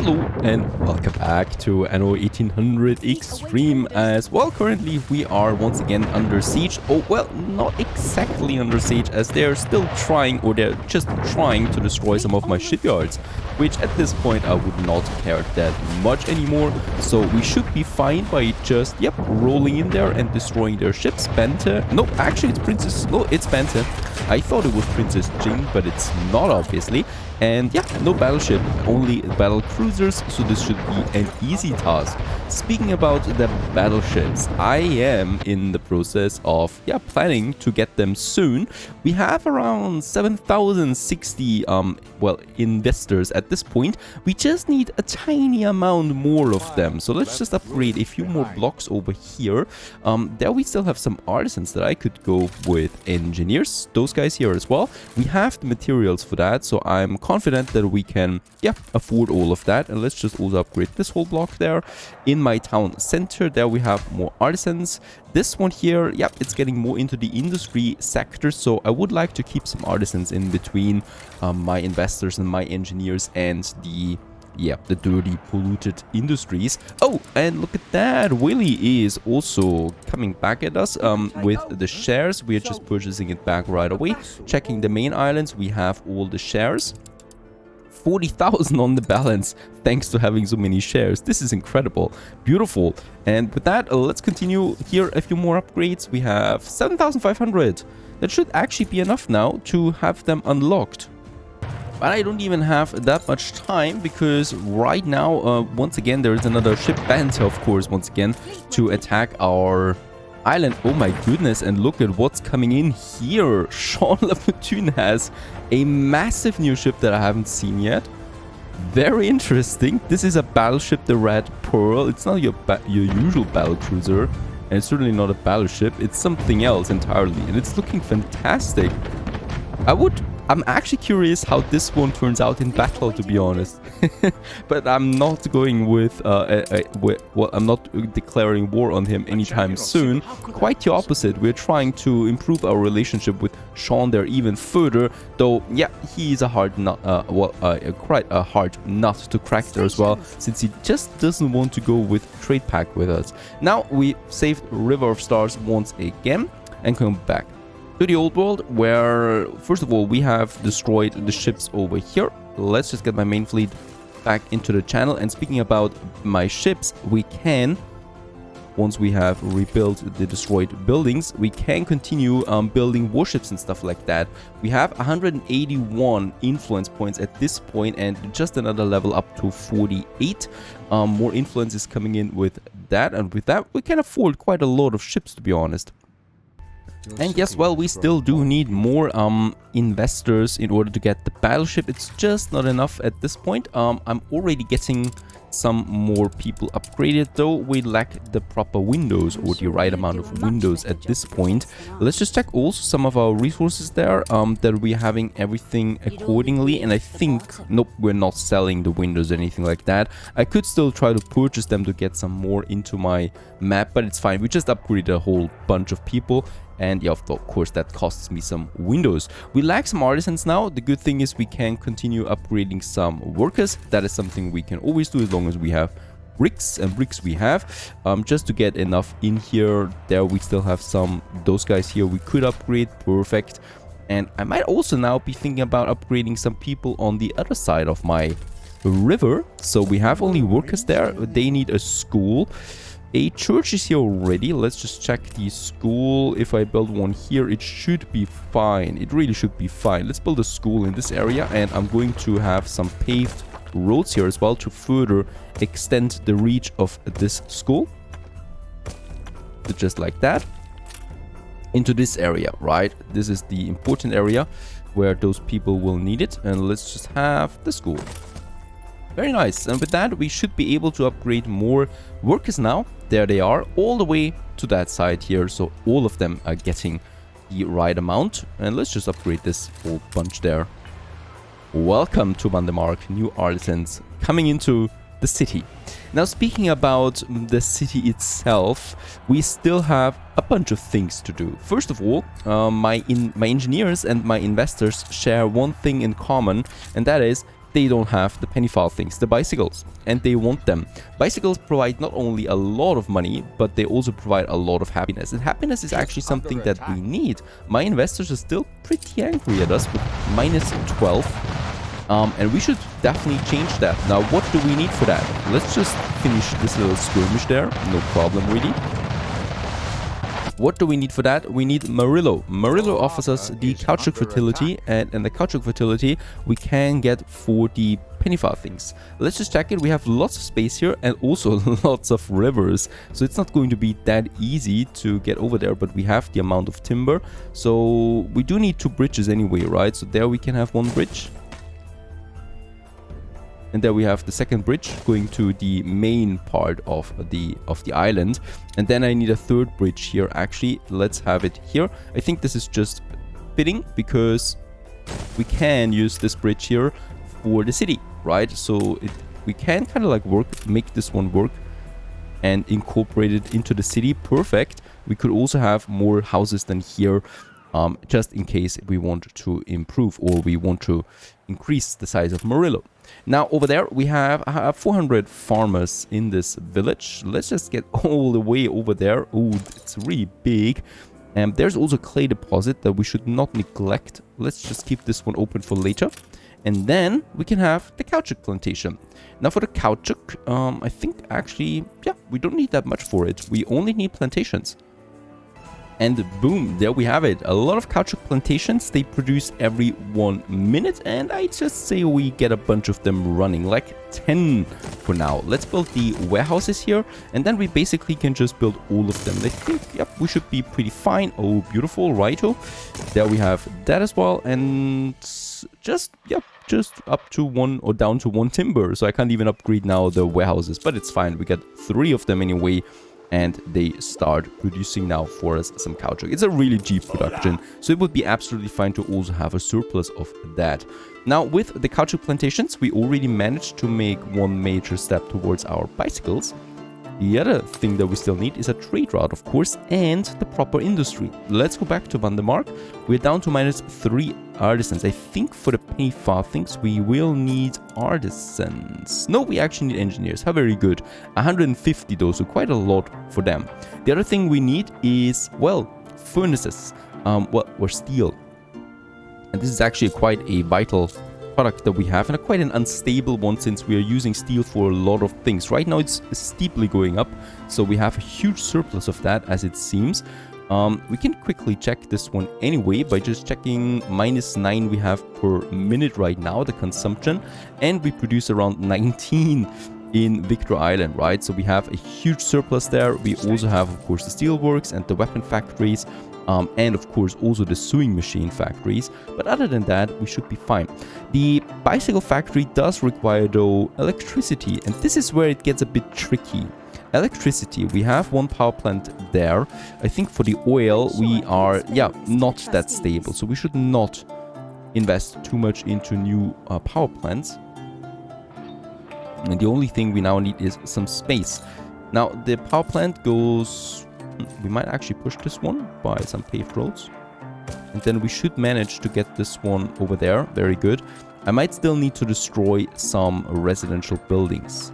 Hello and welcome back to Anno 1800 Extreme. As well, currently we are once again under siege. Oh, well, not exactly under siege, as they're still trying, or they're just trying to destroy some of my shipyards, which at this point I would not care that much anymore. So we should be fine by just, rolling in there and destroying their ships. Bente. No, actually it's Princess. No, it's Bente. I thought it was Princess Jing, but it's not, obviously. And yeah, no battleship, only battle cruisers, so this should be an easy task. Speaking about the battleships, I am in the process of planning to get them soon. We have around 7,060 investors at this point. We just need a tiny amount more of them. So let's just upgrade a few more blocks over here. There we still have some artisans that I could go with engineers. Those guys here as well. We have the materials for that, so I'm confident that we can afford all of that. And let's just also upgrade this whole block there. In my town center, there we have more artisans. This one here, it's getting more into the industry sector, so I would like to keep some artisans in between my investors and my engineers and the dirty, polluted industries. Oh, and look at that. Willy is also coming back at us with the shares. We are just purchasing it back right away. Checking the main islands, we have all the shares. 40,000 on the balance, thanks to having so many shares. This is incredible. Beautiful. And with that, let's continue here. A few more upgrades. We have 7,500. That should actually be enough now to have them unlocked. But I don't even have that much time, because right now, once again, there is another ship bent, of course, once again, to attack our island. Oh my goodness, and look at what's coming in here. Sean Lafortune has a massive new ship that I haven't seen yet. Very interesting. This is a battleship, the Red Pearl. It's not your usual battle cruiser, and it's certainly not a battleship. It's something else entirely, and it's looking fantastic. I'm actually curious how this one turns out in battle, to be honest. But I'm not going with, I'm not declaring war on him anytime soon. Quite the opposite. We're trying to improve our relationship with Sean there even further. Though, he's a hard nut, quite a hard nut to crack there as well, since he just doesn't want to go with trade pact with us. Now we saved River of Stars once again and come back to the old world, where first of all we have destroyed the ships over here. Let's just get my main fleet back into the channel. And speaking about my ships, we can, once we have rebuilt the destroyed buildings, we can continue building warships and stuff like that. We have 181 influence points at this point, and just another level up to 48. More influence is coming in with that, and with that we can afford quite a lot of ships, to be honest. And yes, well, we still do need more investors in order to get the battleship. It's just not enough at this point. I'm already getting some more people upgraded, though we lack the proper windows, or the right amount of windows at this point. Let's just check also some of our resources there, that we're having everything accordingly. And I think, nope, we're not selling the windows or anything like that. I could still try to purchase them to get some more into my map, but it's fine. We just upgraded a whole bunch of people. And of course, that costs me some windows. We lack some artisans now. The good thing is we can continue upgrading some workers. That is something we can always do as long as we have bricks, and bricks we have. Just to get enough in here. There we still have those guys here we could upgrade. Perfect. And I might also now be thinking about upgrading some people on the other side of my river. So we have only workers there. They need a school. A church is here already. Let's just check the school. If I build one here, it should be fine. It really should be fine. Let's build a school in this area, and I'm going to have some paved roads here as well to further extend the reach of this school. Just like that. Into this area, right? This is the important area where those people will need it. And let's just have the school. Very nice. And with that, we should be able to upgrade more workers now. There they are, all the way to that side here. So all of them are getting the right amount. And let's just upgrade this whole bunch there. Welcome to Vandemark, new artisans coming into the city. Now, speaking about the city itself, we still have a bunch of things to do. First of all, my engineers and my investors share one thing in common, and that is they don't have the penny farthings, the bicycles, and they want them. Bicycles provide not only a lot of money, but they also provide a lot of happiness. And happiness is actually something that we need. My investors are still pretty angry at us with -12. And we should definitely change that. Now, what do we need for that? Let's just finish this little skirmish there. No problem, really. What do we need for that? We need Murillo. Murillo offers us the caoutchouc fertility, and the caoutchouc fertility we can get for the penny farthings. Let's just check it. We have lots of space here and also lots of rivers, so it's not going to be that easy to get over there, but we have the amount of timber, so we do need 2 bridges anyway, right? So there we can have 1 bridge. And there we have the second bridge going to the main part of the island. And then I need a 3rd bridge here. Actually, let's have it here. I think this is just fitting because we can use this bridge here for the city, right? So we can kind of like make this one work and incorporate it into the city. Perfect. We could also have more houses than here, just in case we want to improve or we want to increase the size of Murillo. Now over there we have 400 farmers in this village. Let's just get all the way over there. Oh, it's really big. And there's also clay deposit that we should not neglect. Let's just keep this one open for later. And then we can have the caoutchouc plantation. Now for the caoutchouc, I think actually, yeah, we don't need that much for it. We only need plantations. And boom, there we have it. A lot of caoutchouc plantations, they produce every 1 minute. And I just say we get a bunch of them running, like 10 for now. Let's build the warehouses here. And then we basically can just build all of them. I think, yep, we should be pretty fine. Oh, beautiful, righto. There we have that as well. And just, yep, just up to 1 or down to 1 timber. So I can't even upgrade now the warehouses, but it's fine. We get 3 of them anyway. And they start producing now for us some caoutchouc. It's a really cheap production, so it would be absolutely fine to also have a surplus of that. Now, with the caoutchouc plantations, we already managed to make 1 major step towards our bicycles. The other thing that we still need is a trade route, of course, and the proper industry. Let's go back to Vandermark. We're down to -3 artisans. I think for the penny farthings, we will need artisans. No, we actually need engineers. How very good. 150 though, so quite a lot for them. The other thing we need is, well, furnaces. Or steel. And this is actually quite a vital product that we have, and quite an unstable one since we are using steel for a lot of things. Right now it's steeply going up, so we have a huge surplus of that as it seems. We can quickly check this one anyway by just checking -9 we have per minute right now, the consumption, and we produce around 19 in Victor Island, right? So we have a huge surplus there. We also have, of course, the steelworks and the weapon factories, and of course also the sewing machine factories. But other than that, we should be fine. The bicycle factory does require though electricity, and this is where it gets a bit tricky. Electricity, we have 1 power plant there. I think for the oil we are, yeah, not that stable, so we should not invest too much into new power plants. And the only thing we now need is some space. Now the power plant goes, we might actually push this one by some paved roads, and then we should manage to get this one over there. Very good. I might still need to destroy some residential buildings.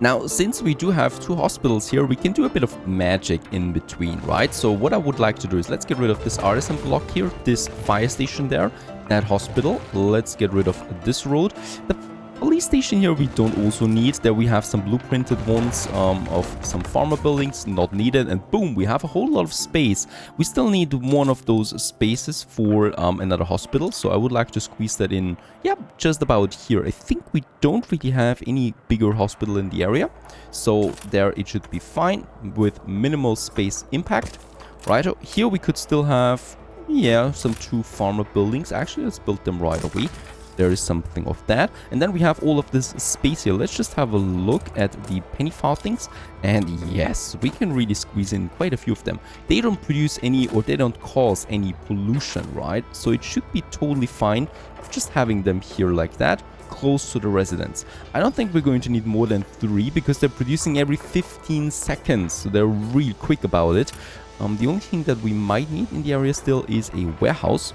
Now, since we do have 2 hospitals here, we can do a bit of magic in between, right? So what I would like to do is let's get rid of this artisan block here, this fire station there, that hospital. Let's get rid of this road. The police station here we don't also need. There we have some blueprinted ones of some farmer buildings, not needed. And boom, we have a whole lot of space. We still need 1 of those spaces for another hospital. So I would like to squeeze that in, yeah, just about here. I think we don't really have any bigger hospital in the area. So there it should be fine with minimal space impact. Right, here we could still have, yeah, some 2 farmer buildings. Actually, let's build them right away. There is something of that. And then we have all of this space here. Let's just have a look at the penny farthings. And yes, we can really squeeze in quite a few of them. They don't produce any, or they don't cause any pollution, right? So it should be totally fine of just having them here like that, close to the residents. I don't think we're going to need more than 3 because they're producing every 15 seconds. So they're real quick about it. The only thing that we might need in the area still is a warehouse.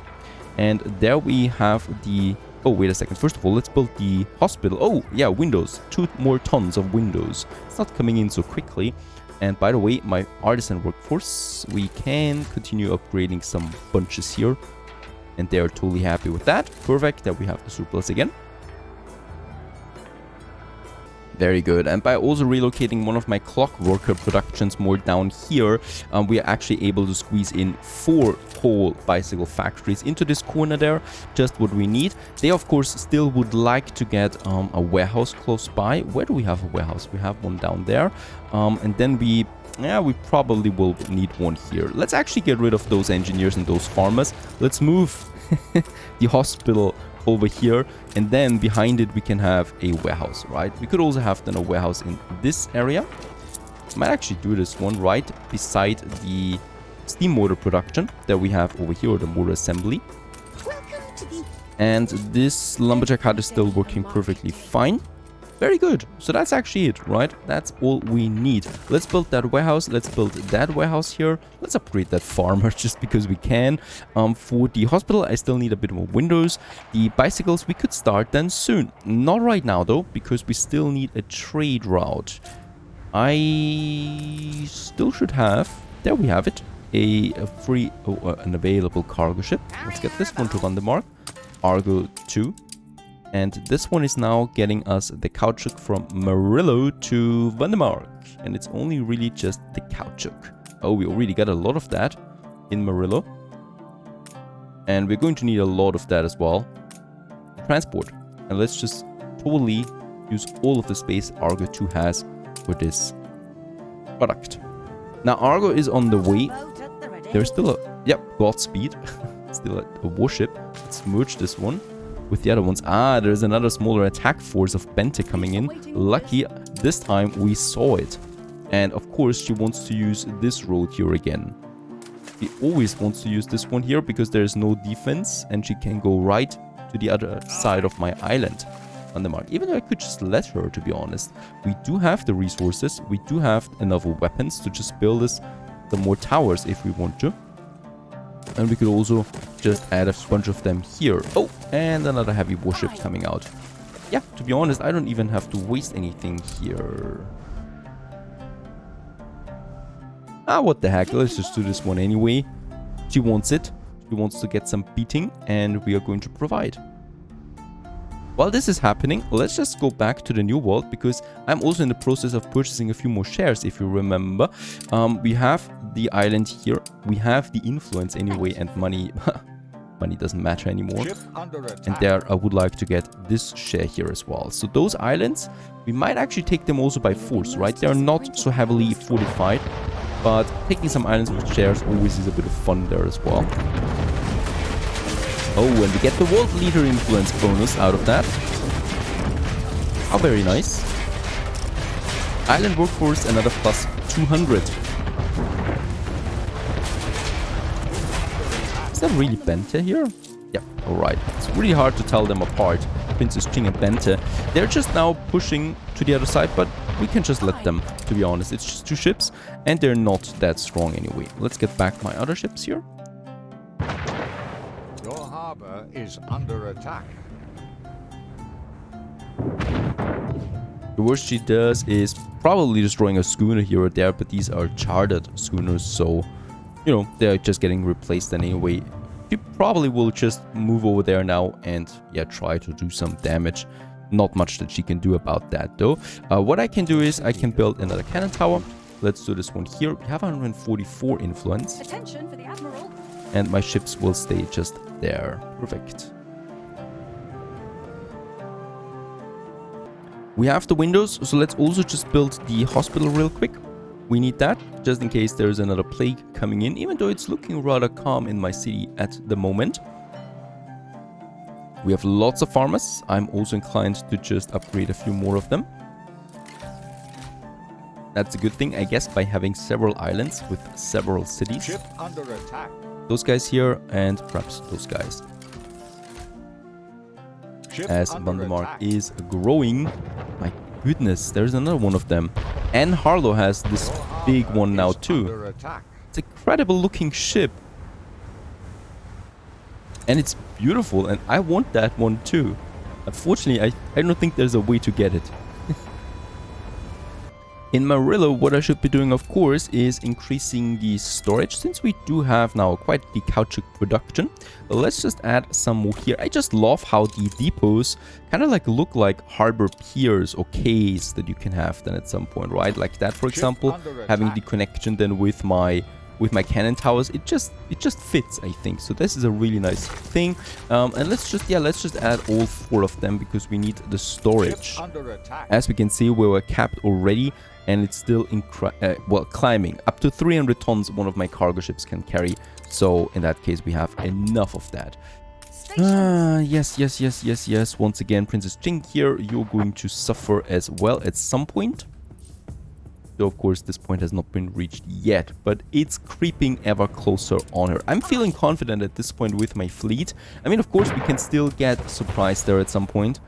And there we have the Oh, wait a second. First of all, let's build the hospital. Oh, yeah, windows. 2 more tons of windows. It's not coming in so quickly. And by the way, my artisan workforce, we can continue upgrading some bunches here. And they are totally happy with that. Perfect, that we have the surplus again. Very good. And by also relocating one of my clockworker productions more down here, we are actually able to squeeze in 4 whole bicycle factories into this corner there. Just what we need. They, of course, still would like to get a warehouse close by. Where do we have a warehouse? We have one down there. And then we probably will need one here. Let's actually get rid of those engineers and those farmers. Let's move the hospital over here, and then behind it we can have a warehouse, right? We could also have then a warehouse in this area. Might actually do this one right beside the steam motor production that we have over here, or the motor assembly. And this lumberjack hut is still working perfectly fine. Very good. So that's actually it, right? That's all we need. Let's build that warehouse. Let's build that warehouse here. Let's upgrade that farmer just because we can. For the hospital, I still need a bit more windows. The bicycles, we could start then soon. Not right now, though, because we still need a trade route. I still should have... There we have it. An available cargo ship. Let's get this one to Vandemark. Argo 2. And this one is now getting us the caoutchouc from Murillo to Vandemark. And it's only really just the caoutchouc. Oh, we already got a lot of that in Murillo. And we're going to need a lot of that as well. Transport. And let's just totally use all of the space Argo 2 has for this product. Now, Argo is on the way. There's still a... Yep, Godspeed. Still a warship. Let's merge this one with the other ones. Ah, there's another smaller attack force of Bente coming in. Lucky, this time we saw it. And of course, she wants to use this road here again. She always wants to use this one here because there's no defense and she can go right to the other side of my island on the mark. Even though I could just let her, to be honest. We do have the resources. We do have enough weapons to just build us some more towers if we want to. And we could also just add a bunch of them here. Oh, and another heavy warship coming out. Yeah, to be honest, I don't even have to waste anything here. Ah, what the heck. Let's just do this one anyway. She wants it. She wants to get some beating, and we are going to provide. While this is happening, let's just go back to the new world, because I'm also in the process of purchasing a few more shares, if you remember. We have the island here. We have the influence anyway, and money money doesn't matter anymore. And there I would like to get this share here as well. So those islands, we might actually take them also by force, right? They're not so heavily fortified, but taking some islands with shares always is a bit of fun there as well. Oh, and we get the world leader influence bonus out of that. How very nice. Island workforce, another plus 200. Is that really Bente here? Yeah, alright. It's really hard to tell them apart. Princess Ching and Bente. They're just now pushing to the other side, but we can just let them, to be honest. It's just 2 ships, and they're not that strong anyway. Let's get back my other ships here. Your harbor is under attack. The worst she does is probably destroying a schooner here or there, but these are chartered schooners, so, you know, they're just getting replaced anyway. She probably will just move over there now and, yeah, try to do some damage. Not much that she can do about that, though. What I can do is I can build another cannon tower. Let's do this one here. We have 144 influence. Attention for the Admiral. And my ships will stay just there. Perfect. We have the windows, so let's also just build the hospital real quick. We need that, just in case there's another plague coming in, even though it's looking rather calm in my city at the moment. We have lots of farmers. I'm also inclined to just upgrade a few more of them. That's a good thing, I guess, by having several islands with several cities. Ship under attack. Those guys here, and perhaps those guys. Ship As under Vandemark attack. is growing. My goodness, there's another one of them. And Harlow has this big one now too. Under attack. It's a incredible looking ship. And it's beautiful, and I want that one too. Unfortunately, I don't think there's a way to get it. In Marillo, what I should be doing, of course, is increasing the storage, since we do have now quite the caoutchouc production. Let's just add some more here. I just love how the depots kind of like look like harbor piers or quays that you can have then at some point, right? Like that, for example, having the connection then with my cannon towers, it just fits, I think. So this is a really nice thing. And let's just add all 4 of them because we need the storage. As we can see, we were capped already, and it's still climbing up to 300 tons. One of my cargo ships can carry. So in that case, we have enough of that. Yes. Once again, Princess Jing here, you're going to suffer as well at some point. So of course this point has not been reached yet, but it's creeping ever closer on her. I'm feeling confident at this point with my fleet. I mean, of course we can still get surprised there at some point,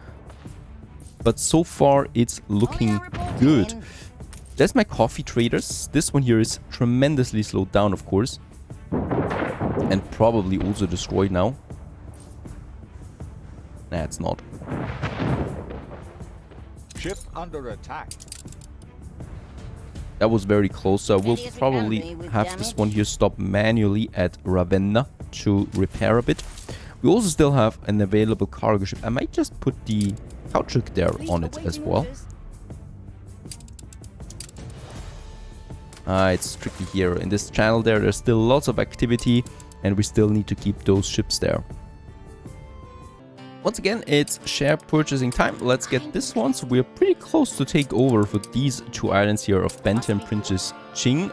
but so far it's looking good. There's my coffee traders. This one here is tremendously slowed down, of course, and probably also destroyed now. Nah, it's not. Ship under attack. That was very close, so we'll probably have this one here stop manually at Ravenna to repair a bit. We also still have an available cargo ship. I might just put the caoutchouc there on it as well. It's tricky here. In this channel there's still lots of activity, and we still need to keep those ships there. Once again, it's share purchasing time. Let's get this one. So we're pretty close to take over for these 2 islands here of Bente and Princess Jing.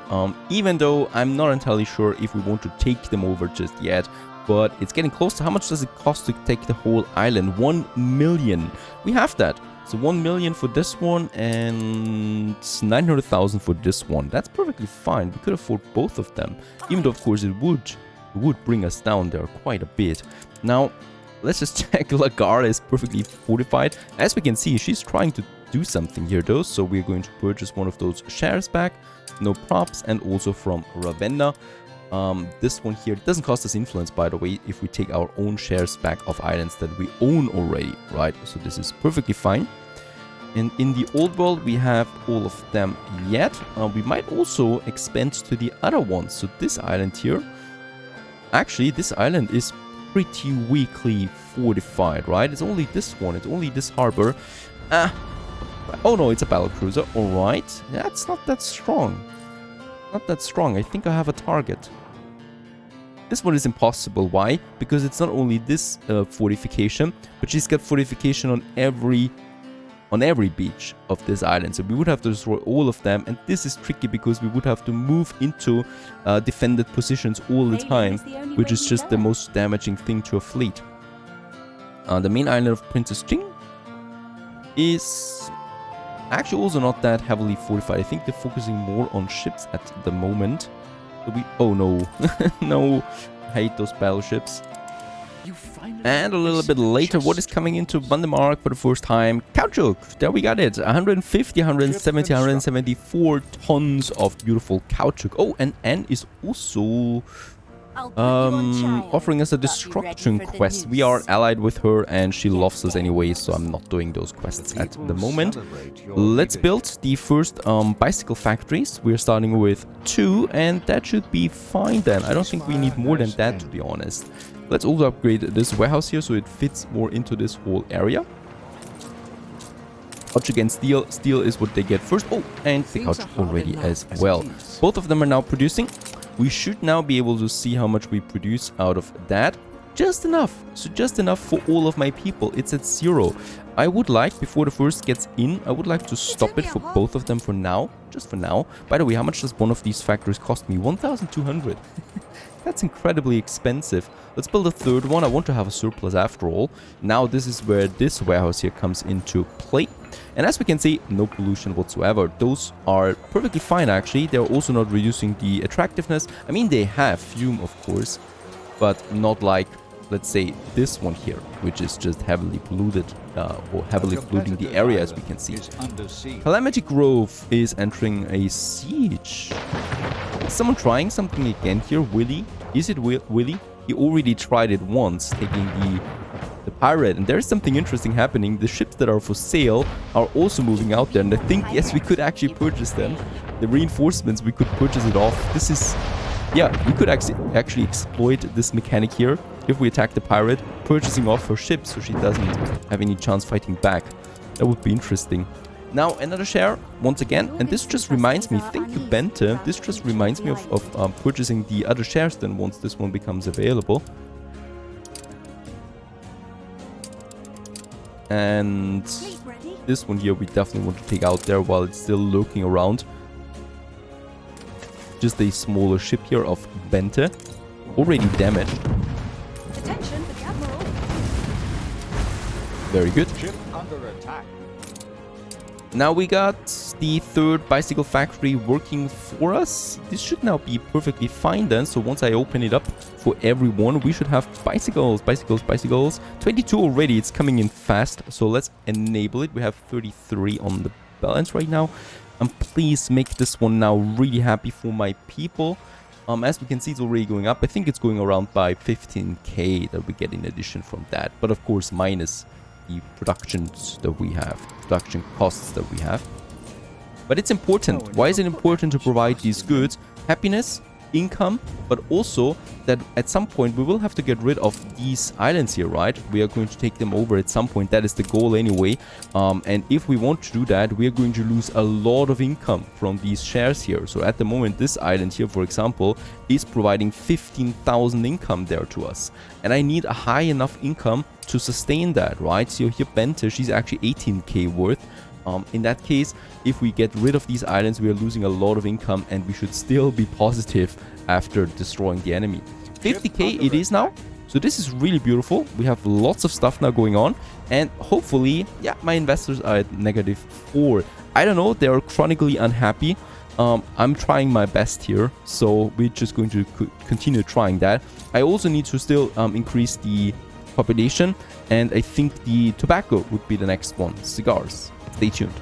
Even though I'm not entirely sure if we want to take them over just yet. But it's getting close. How much does it cost to take the whole island? 1 million. We have that. So 1 million for this one and 900,000 for this one. That's perfectly fine. We could afford both of them. Even though, of course, it would bring us down there quite a bit. Now, let's just check. Lagara is perfectly fortified. As we can see, she's trying to do something here though. So we're going to purchase one of those shares back. No props. And also from Ravenna. This one here doesn't cost us influence, by the way, if we take our own shares back of islands that we own already, right? So this is perfectly fine. And in the old world, we have all of them yet. We might also expand to the other ones. So this island here, actually, this island is pretty weakly fortified, right? It's only this one. It's only this harbor. Oh no, it's a battle cruiser. All right. That's not that strong. Not that strong. I think I have a target. This one is impossible. Why? Because it's not only this fortification, but she's got fortification on every beach of this island. So we would have to destroy all of them, and this is tricky because we would have to move into defended positions all the time, which is just the most damaging thing to a fleet. The main island of Princess Jing is actually also not that heavily fortified. I think they're focusing more on ships at the moment. So oh no. No, I hate those battleships. And a little bit later, what is coming into Vandemark for the first time? Caoutchouc! There we got it. 150, 170, 174 tons of beautiful caoutchouc. Oh, and Anne is also offering us a destruction quest. We are allied with her and she loves us anyway, so I'm not doing those quests at the moment. Let's build the first bicycle factories. We're starting with 2, and that should be fine then. I don't think we need more than that, to be honest. Let's also upgrade this warehouse here so it fits more into this whole area. Caoutchouc and steel. Steel is what they get first. Oh, and the caoutchouc already as well. Both of them are now producing. We should now be able to see how much we produce out of that. Just enough. So just enough for all of my people. It's at 0. I would like, before the first gets in, I would like to stop it for both of them for now. Just for now. By the way, how much does one of these factories cost me? 1,200. That's incredibly expensive. Let's build a third one. I want to have a surplus after all. Now this is where this warehouse here comes into play. And as we can see, no pollution whatsoever. Those are perfectly fine actually. They're also not reducing the attractiveness. I mean, they have fume, of course, but not like, let's say, this one here, which is just heavily polluted, or heavily polluting the area, as we can see. Calamity Grove is entering a siege. Is someone trying something again here? Willy? Is it Willy? he already tried it once, taking the pirate, and there's something interesting happening. The ships that are for sale are also moving out there, and I think, yes, we could actually purchase them. The reinforcements, we could purchase it off. This is, yeah, we could actually exploit this mechanic here if we attack the pirate, purchasing off her ship so she doesn't have any chance fighting back. That would be interesting. Now, another share, once again, and this just reminds me, thank you, Bente, this just reminds me of purchasing the other shares then once this one becomes available. And this one here we definitely want to take out there while it's still lurking around. Just a smaller ship here of Bente, already damaged. Attention for the Admiral. Very good. Ship under attack. Now we got the third bicycle factory working for us. This should now be perfectly fine then. So once I open it up for everyone, we should have bicycles, bicycles, bicycles. 22 already. It's coming in fast. So let's enable it. We have 33 on the balance right now. And please make this one now really happy for my people. As we can see, it's already going up. I think it's going around by 15k that we get in addition from that. But of course, minus the productions that we have, production costs that we have. But it's important. Why is it important to provide these goods? Happiness, income, but also that at some point we will have to get rid of these islands here, right? We are going to take them over at some point. That is the goal anyway. And if we want to do that, we are going to lose a lot of income from these shares here. So at the moment, this island here, for example, is providing 15,000 income there to us. And I need a high enough income to sustain that, right? So here, Bente, she's actually 18k worth. In that case, if we get rid of these islands, we are losing a lot of income, and we should still be positive after destroying the enemy. 50k it is now. So this is really beautiful. We have lots of stuff now going on, and hopefully, yeah, my investors are at -4. I don't know, they are chronically unhappy. I'm trying my best here, so we're just going to continue trying that. I also need to still increase the population, and I think the tobacco would be the next one. Cigars. Stay tuned.